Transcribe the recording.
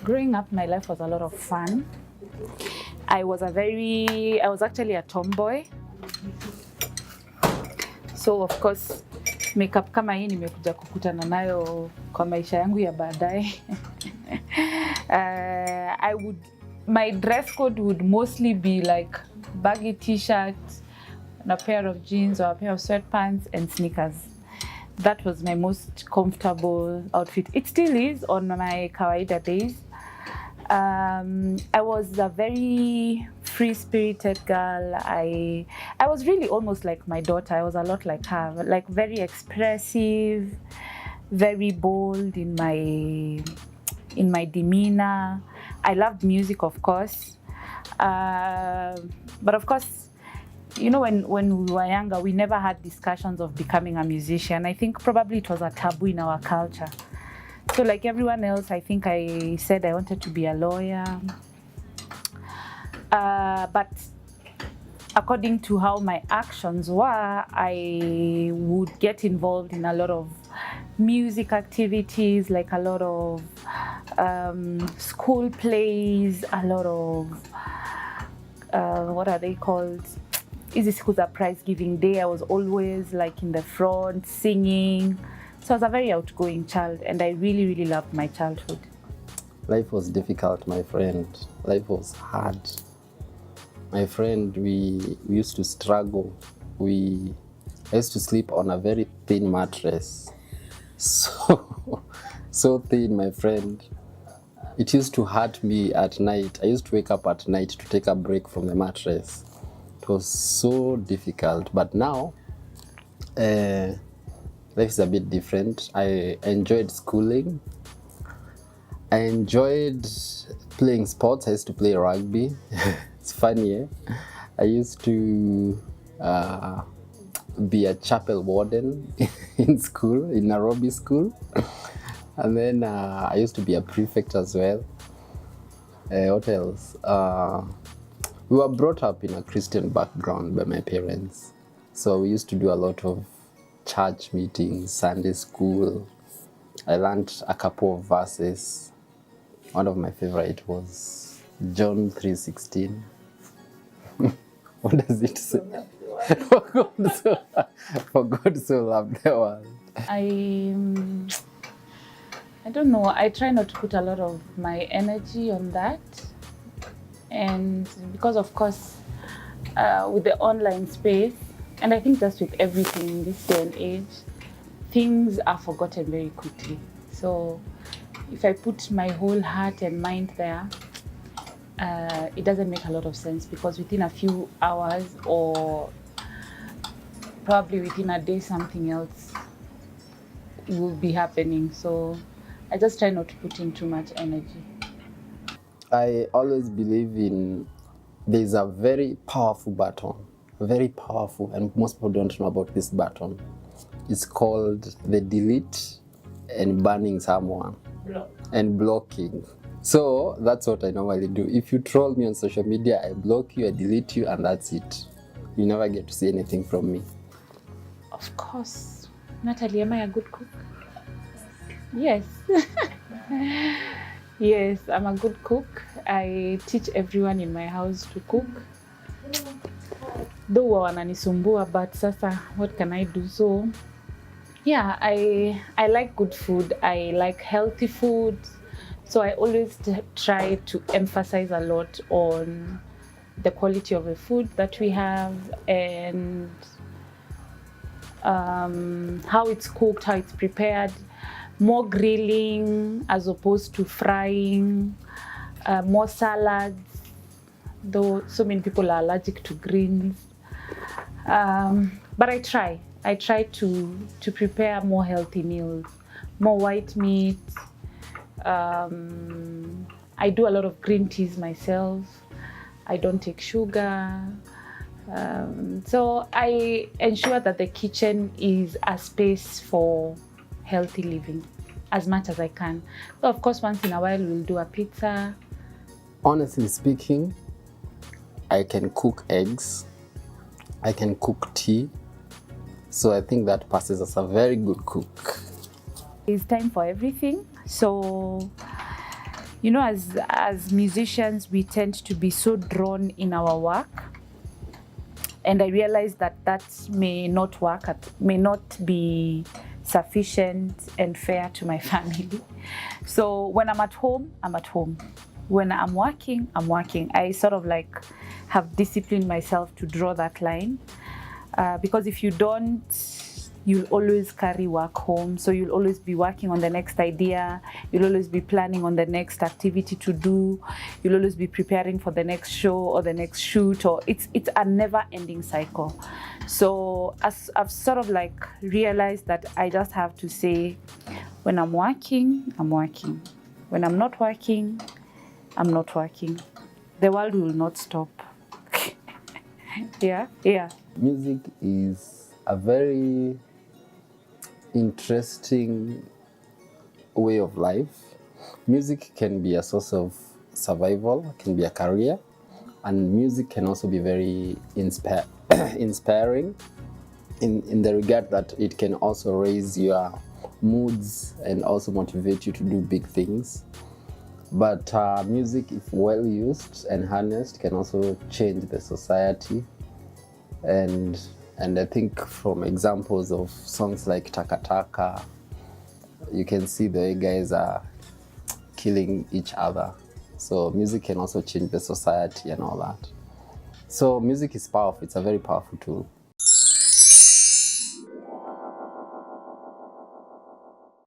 Growing up, my life was a lot of fun. I was actually a tomboy. So of course, makeup kama hii nimekuja kukutana nayo kwa maisha yangu ya baadaye. My dress code would mostly be like baggy t-shirt and a pair of jeans or a pair of sweatpants and sneakers. That was my most comfortable outfit. It still is on my kawaida days. I was a very free-spirited girl. I was really almost like my daughter. I was a lot like her, like very expressive, very bold in my demeanor. I loved music, of course. But of course, you know, when we were younger, we never had discussions of becoming a musician. I think probably it was a taboo in our culture. So like everyone else, I think I said I wanted to be a lawyer. But according to how my actions were, I would get involved in a lot of music activities, like a lot of school plays, a lot of, what are they called? Easy Schools are Prize Giving Day. I was always like in the front singing. So I was a very outgoing child, and I really, really loved my childhood. Life was difficult, my friend. Life was hard. My friend, we used to struggle. I used to sleep on a very thin mattress. So thin, my friend. It used to hurt me at night. I used to wake up at night to take a break from the mattress. It was so difficult. But now, life is a bit different. I enjoyed schooling. I enjoyed playing sports. I used to play rugby. It's funny, eh? I used to be a chapel warden in school, in Nairobi school. And then I used to be a prefect as well. What else? We were brought up in a Christian background by my parents. So we used to do a lot of church meetings, Sunday school. I learned a couple of verses. One of my favorite was John 3:16. What does it say? For God so loved the world. I don't know. I try not to put a lot of my energy on that. And because of course, with the online space, and I think that's with everything in this day and age, things are forgotten very quickly. So if I put my whole heart and mind there, it doesn't make a lot of sense, because within a few hours or probably within a day, something else will be happening. So I just try not to put in too much energy. I always believe there's a very powerful button, very powerful, and most people don't know about this button. It's called the delete and banning someone and blocking. So that's what I normally do. If you troll me on social media, I block you, I delete you, and that's it. You never get to see anything from me. Of course. Natalie, am I a good cook? Yes. Yes, I'm a good cook. I teach everyone in my house to cook. Though wananisumbua, but sasa, what can I do? So, yeah, I like good food. I like healthy food. So I always try to emphasize a lot on the quality of the food that we have, and how it's cooked, how it's prepared. More grilling as opposed to frying, more salads, though so many people are allergic to greens. But I try to prepare more healthy meals, more white meat. I do a lot of green teas myself. I don't take sugar. So I ensure that the kitchen is a space for healthy living as much as I can. So of course, once in a while we'll do a pizza. Honestly speaking, I can cook eggs, I can cook tea, so I think that passes as a very good cook. It's time for everything. So You know, as musicians, we tend to be so drawn in our work. And I realized that that may not work, may not be sufficient and fair to my family. So when I'm at home, I'm at home. When I'm working, I'm working. I sort of like have disciplined myself to draw that line. Because if you don't, you'll always carry work home. So you'll always be working on the next idea. You'll always be planning on the next activity to do. You'll always be preparing for the next show or the next shoot, or it's a never-ending cycle. So as I've sort of like realized that I just have to say, when I'm working, I'm working. When I'm not working, I'm not working. The world will not stop. Yeah. Music is a very interesting way of life. Music can be a source of survival, can be a career, and music can also be very inspiring in the regard that it can also raise your moods and also motivate you to do big things. But music, if well used and harnessed, can also change the society. And I think from examples of songs like Taka Taka, you can see the way guys are killing each other. So music can also change the society and all that. So music is powerful. It's a very powerful tool.